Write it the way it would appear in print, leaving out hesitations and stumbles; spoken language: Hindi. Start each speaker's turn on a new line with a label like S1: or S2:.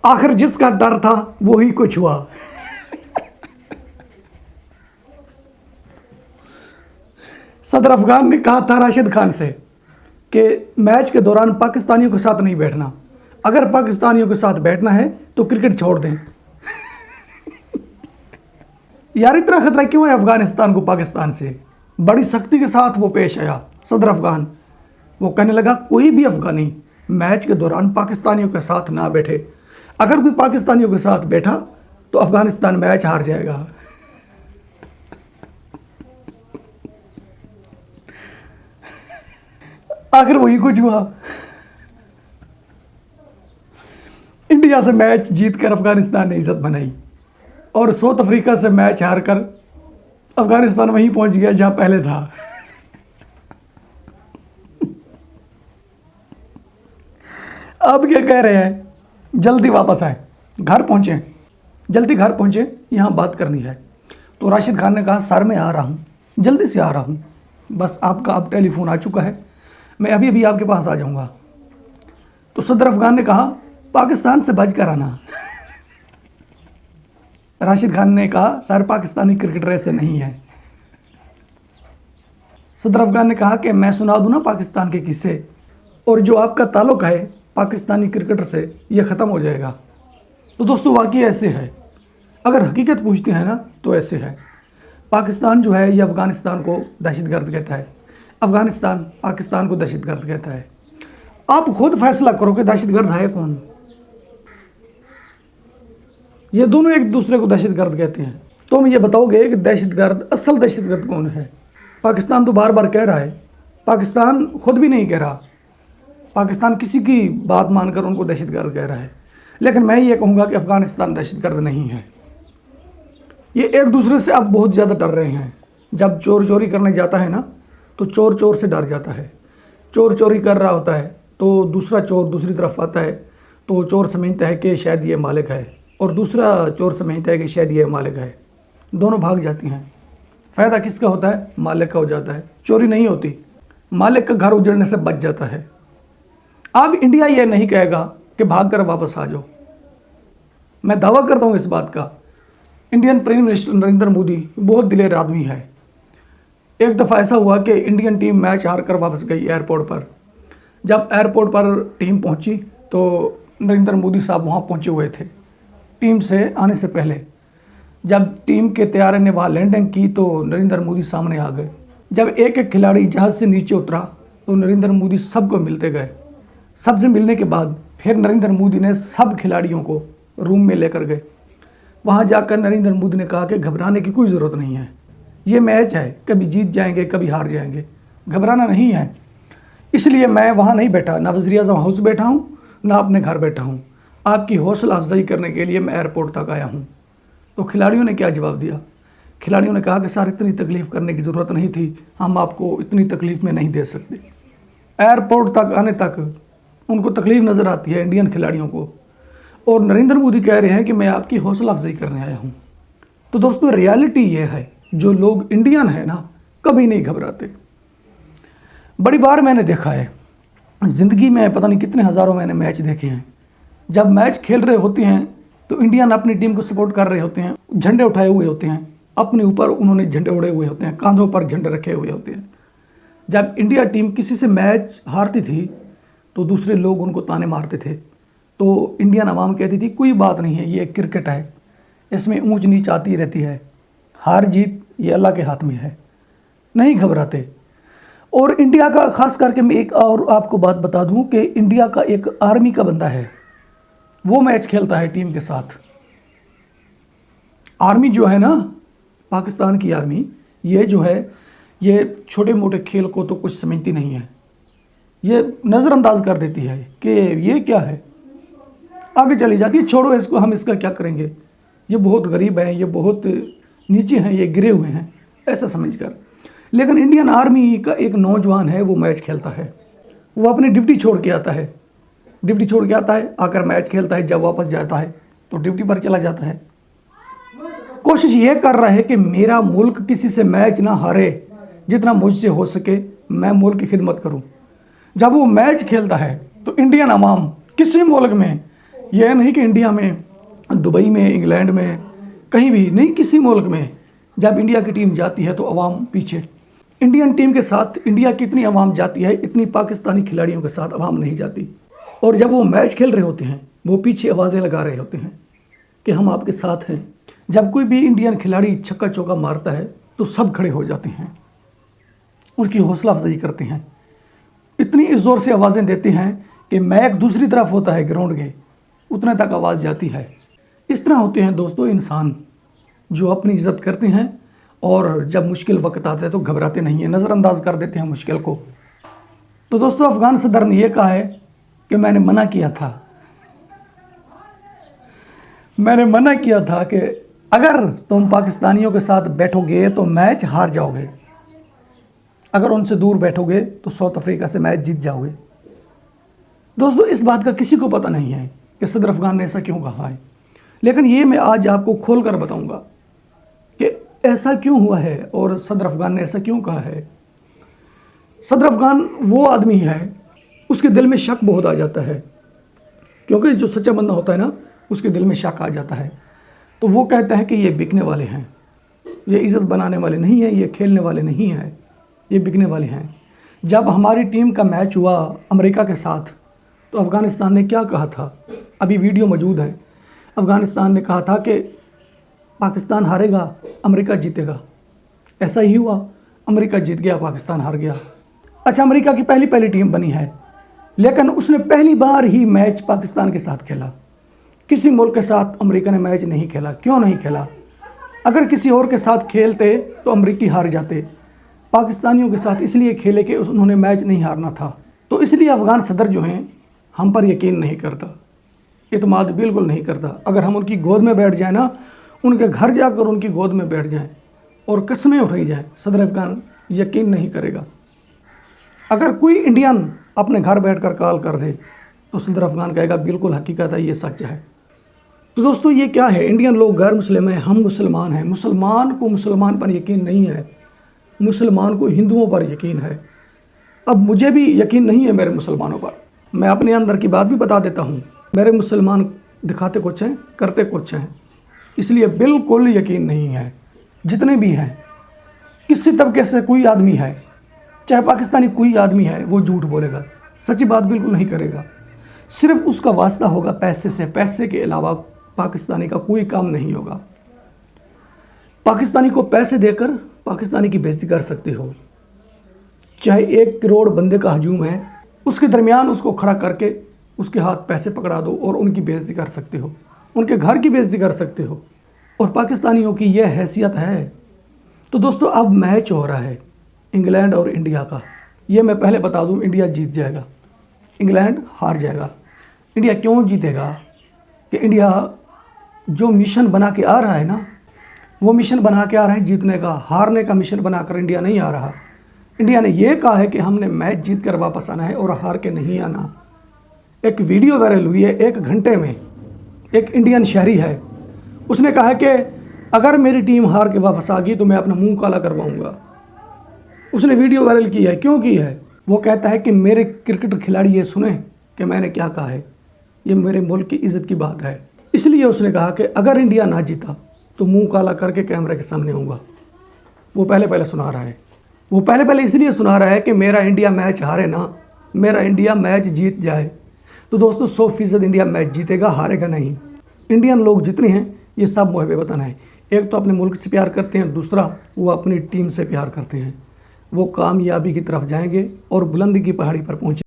S1: आखिर जिसका डर था वही कुछ हुआ। सदर अफगान ने कहा था राशिद खान से कि मैच के दौरान पाकिस्तानियों के साथ नहीं बैठना, अगर पाकिस्तानियों के साथ बैठना है तो क्रिकेट छोड़ दें। यार इतना खतरा क्यों है अफगानिस्तान को पाकिस्तान से? बड़ी सख्ती के साथ वो पेश आया सदर अफगान। वो कहने लगा कोई भी अफगानी मैच के दौरान पाकिस्तानियों के साथ ना बैठे, अगर कोई पाकिस्तानियों के साथ बैठा तो अफगानिस्तान मैच हार जाएगा। आखिर वही कुछ हुआ। इंडिया से मैच जीतकर अफगानिस्तान ने इज्जत बनाई और साउथ अफ्रीका से मैच हारकर अफगानिस्तान वहीं पहुंच गया जहां पहले था। अब क्या कह रहे हैं? जल्दी वापस आए, घर पहुंचे, जल्दी घर पहुंचे, यहां बात करनी है। तो राशिद खान ने कहा सर मैं आ रहा हूं, जल्दी से आ रहा हूं, बस आपका अब टेलीफोन आ चुका है, मैं अभी अभी आपके पास आ जाऊंगा। तो सदर अफगान ने कहा पाकिस्तान से बच कर आना। राशिद खान ने कहा सर पाकिस्तानी क्रिकेटर ऐसे नहीं है। सदर अफगान ने कहा कि मैं सुना दूं ना पाकिस्तान के किस्से, और जो आपका ताल्लुक है पाकिस्तानी क्रिकेटर से ये ख़त्म हो जाएगा। तो दोस्तों वाकई ऐसे है, अगर हकीकत पूछते हैं ना तो ऐसे है। पाकिस्तान जो है ये अफ़गानिस्तान को दहशतगर्द कहता है, अफ़गानिस्तान पाकिस्तान को दहशतगर्द कहता है। आप खुद फैसला करो कि दहशतगर्द है कौन। ये दोनों एक दूसरे को दहशतगर्द कहते हैं। तुम ये बताओगे कि दहशतगर्द, असल दहशतगर्द कौन है? पाकिस्तान तो बार बार कह रहा है, पाकिस्तान खुद भी नहीं कह रहा, पाकिस्तान किसी की बात मानकर उनको दहशतगर्द कह रहा है। लेकिन मैं ये कहूँगा कि अफ़गानिस्तान दहशतगर्द नहीं है। ये एक दूसरे से अब बहुत ज़्यादा डर रहे हैं। जब चोर चोरी करने जाता है ना तो चोर चोर से डर जाता है। चोर चोरी कर रहा होता है तो दूसरा चोर दूसरी तरफ आता है तो चोर समझता है कि शायद ये मालिक है, और दूसरा चोर समझता है कि शायद ये मालिक है। दोनों भाग जाती हैं। फ़ायदा किसका होता है? मालिक का हो जाता है। चोरी नहीं होती, मालिक का घर उजड़ने से बच जाता है। अब इंडिया ये नहीं कहेगा कि भाग कर वापस आ जाओ। मैं दावा करता हूँ इस बात का, Indian prime minister Narendra Modi बहुत दिलेर आदमी है। एक दफ़ा ऐसा हुआ कि इंडियन टीम मैच हार कर वापस गई एयरपोर्ट पर। जब एयरपोर्ट पर टीम पहुंची तो नरेंद्र मोदी साहब वहां पहुंचे हुए थे टीम से आने से पहले। जब टीम के तैयारी ने वहाँ लैंडिंग की तो नरेंद्र मोदी सामने आ गए। जब एक एक खिलाड़ी जहाज़ से नीचे उतरा तो नरेंद्र मोदी सबको मिलते गए। सबसे मिलने के बाद फिर नरेंद्र मोदी ने सब खिलाड़ियों को रूम में लेकर गए। वहाँ जाकर नरेंद्र मोदी ने कहा कि घबराने की कोई ज़रूरत नहीं है, ये मैच है, कभी जीत जाएंगे कभी हार जाएंगे, घबराना नहीं है। इसलिए मैं वहाँ नहीं बैठा, ना वज़ीर आज़म हाउस बैठा हूँ ना अपने घर बैठा हूँ, आपकी हौसला अफजाई करने के लिए मैं एयरपोर्ट तक आया हूँ। तो खिलाड़ियों ने क्या जवाब दिया? खिलाड़ियों ने कहा कि सर इतनी तकलीफ़ करने की ज़रूरत नहीं थी, हम आपको इतनी तकलीफ़ में नहीं दे सकते। एयरपोर्ट तक आने तक उनको तकलीफ़ नज़र आती है इंडियन खिलाड़ियों को, और नरेंद्र मोदी कह रहे हैं कि मैं आपकी हौसला अफजाई करने आया हूँ। तो दोस्तों रियलिटी ये है, जो लोग इंडियन है ना कभी नहीं घबराते। बड़ी बार मैंने देखा है ज़िंदगी में, पता नहीं कितने हज़ारों मैंने मैच देखे हैं। जब मैच खेल रहे होते हैं तो इंडियन अपनी टीम को सपोर्ट कर रहे होते हैं, झंडे उठाए हुए होते हैं, अपने ऊपर उन्होंने झंडे उड़े हुए होते हैं, कांधों पर झंडे रखे हुए होते हैं। जब इंडिया टीम किसी से मैच हारती थी तो दूसरे लोग उनको ताने मारते थे, तो इंडियन अवाम कहती थी कोई बात नहीं है, ये क्रिकेट है, इसमें ऊंच नीच आती रहती है, हार जीत ये अल्लाह के हाथ में है, नहीं घबराते। और इंडिया का खास करके मैं एक और आपको बात बता दूं कि इंडिया का एक आर्मी का बंदा है, वो मैच खेलता है टीम के साथ। आर्मी जो है ना, पाकिस्तान की आर्मी, ये जो है ये छोटे मोटे खेल को तो कुछ समझती नहीं है, ये नज़रअंदाज कर देती है कि ये क्या है, आगे चली जाती है, छोड़ो इसको, हम इसका क्या करेंगे, ये बहुत गरीब हैं, ये बहुत नीचे हैं, ये गिरे हुए हैं, ऐसा समझकर। लेकिन इंडियन आर्मी का एक नौजवान है, वो मैच खेलता है, वो अपनी ड्यूटी छोड़ के आता है, ड्यूटी छोड़ के आता है, आकर मैच खेलता है, जब वापस जाता है तो ड्यूटी पर चला जाता है। कोशिश ये कर रहा है कि मेरा मुल्क किसी से मैच ना हारे, जितना मुझसे हो सके मैं मुल्क की खिदमत करूं। जब वो मैच खेलता है तो इंडियन अवाम किसी मुल्क में यह नहीं कि इंडिया में, दुबई में, इंग्लैंड में, कहीं भी नहीं, किसी मुल्क में जब इंडिया की टीम जाती है तो अवाम पीछे। इंडियन टीम के साथ इंडिया की इतनी अवाम जाती है, इतनी पाकिस्तानी खिलाड़ियों के साथ अवाम नहीं जाती। और जब वो मैच खेल रहे होते हैं, वो पीछे आवाज़ें लगा रहे होते हैं कि हम आपके साथ हैं। जब कोई भी इंडियन खिलाड़ी छक्का चौका मारता है तो सब खड़े हो जाते हैं, उनकी हौसला अफजाई करते हैं, इतनी ज़ोर से आवाज़ें देते हैं कि मैच दूसरी तरफ होता है ग्राउंड के, उतने तक आवाज़ जाती है। इस तरह होते हैं दोस्तों इंसान जो अपनी इज्जत करते हैं और जब मुश्किल वक्त आता है तो घबराते नहीं हैं, नज़रअंदाज कर देते हैं मुश्किल को। तो दोस्तों अफ़गान सदर ने यह कहा है कि मैंने मना किया था कि अगर तुम पाकिस्तानियों के साथ बैठोगे तो मैच हार जाओगे, अगर उनसे दूर बैठोगे तो साउथ अफ्रीका से मैच जीत जाओगे। दोस्तों इस बात का किसी को पता नहीं है कि सदर अफ़गान ने ऐसा क्यों कहा है, लेकिन ये मैं आज आपको खोल कर बताऊँगा कि ऐसा क्यों हुआ है और सदर अफ़गान ने ऐसा क्यों कहा है। सदर अफ़गान वो आदमी है, उसके दिल में शक बहुत आ जाता है, क्योंकि जो सच्चा बंदा होता है ना, उसके दिल में शक आ जाता है। तो वो कहता है कि ये बिकने वाले हैं, ये इज़्ज़त बनाने वाले नहीं हैं, ये खेलने वाले नहीं हैं, ये बिकने वाले हैं। जब हमारी टीम का मैच हुआ अमेरिका के साथ तो अफ़गानिस्तान ने क्या कहा था, अभी वीडियो मौजूद है। अफ़गानिस्तान ने कहा था कि पाकिस्तान हारेगा, अमेरिका जीतेगा। ऐसा ही हुआ, अमेरिका जीत गया, पाकिस्तान हार गया। अच्छा, अमेरिका की पहली टीम बनी है, लेकिन उसने पहली बार ही मैच पाकिस्तान के साथ खेला। किसी मुल्क के साथ अमेरिका ने मैच नहीं खेला। क्यों नहीं खेला? अगर किसी और के साथ खेलते तो अमेरिकी हार जाते। पाकिस्तानियों के साथ इसलिए खेले कि उन्होंने मैच नहीं हारना था। तो इसलिए अफ़गान सदर जो हैं हम पर यकीन नहीं करता, इत्मीनान बिल्कुल नहीं करता। अगर हम उनकी गोद में बैठ जाए ना, उनके घर जाकर उनकी गोद में बैठ जाएं और कस्में उठाई जाएं, सदर अफ़गान यकीन नहीं करेगा। अगर कोई इंडियन अपने घर बैठकर कॉल कर दे तो सदर अफ़गान कहेगा बिल्कुल हकीकत है, ये सच है। तो दोस्तों ये क्या है, इंडियन लोग गैर मुस्लिम हैं, हम मुसलमान हैं। मुसलमान को मुसलमान पर यकीन नहीं है, मुसलमान को हिंदुओं पर यकीन है। अब मुझे भी यकीन नहीं है मेरे मुसलमानों पर, मैं अपने अंदर की बात भी बता देता हूँ। मेरे मुसलमान दिखाते कुछ हैं, करते कुछ हैं, इसलिए बिल्कुल यकीन नहीं है। जितने भी हैं, किसी तबके से कोई आदमी है, चाहे पाकिस्तानी कोई आदमी है, वो झूठ बोलेगा, सच्ची बात बिल्कुल नहीं करेगा। सिर्फ उसका वास्ता होगा पैसे से, पैसे के अलावा पाकिस्तानी का कोई काम नहीं होगा। पाकिस्तानी को पैसे देकर पाकिस्तानी की बेइज्जती कर सकते हो। चाहे 1 करोड़ बंदे का हजूम है, उसके दरमियान उसको खड़ा करके उसके हाथ पैसे पकड़ा दो और उनकी बेइज्जती कर सकते हो, उनके घर की बेइज्जती कर सकते हो। और पाकिस्तानियों की यह हैसियत है। तो दोस्तों अब मैच हो रहा है इंग्लैंड और इंडिया का। ये मैं पहले बता दूं, इंडिया जीत जाएगा, इंग्लैंड हार जाएगा। इंडिया क्यों जीतेगा? कि इंडिया जो मिशन बना के आ रहा है ना, वो मिशन बना के आ रहा है जीतने का, हारने का मिशन बनाकर इंडिया नहीं आ रहा। इंडिया ने यह कहा है कि हमने मैच जीत कर वापस आना है और हार के नहीं आना। एक वीडियो वायरल हुई है 1 घंटे में, एक इंडियन शहरी है, उसने कहा है कि अगर मेरी टीम हार के वापस आ गई तो मैं अपना मुंह काला करवाऊंगा। उसने वीडियो वायरल की है। क्यों की है? वो कहता है कि मेरे क्रिकेट खिलाड़ी ये सुने कि मैंने क्या कहा है, ये मेरे मुल्क की इज़्ज़त की बात है। इसलिए उसने कहा कि अगर इंडिया ना जीता तो मुंह काला करके कैमरे के सामने आऊँगा। वो पहले सुना रहा है, वो पहले इसलिए सुना रहा है कि मेरा इंडिया मैच हारे ना, मेरा इंडिया मैच जीत जाए। तो दोस्तों 100% इंडिया मैच जीतेगा, हारेगा नहीं। इंडियन लोग जितने हैं ये सब मुहब्बे वतन हैं। एक तो अपने मुल्क से प्यार करते हैं, दूसरा वो अपनी टीम से प्यार करते हैं। वो कामयाबी की तरफ जाएंगे और बुलंदी की पहाड़ी पर पहुँचे।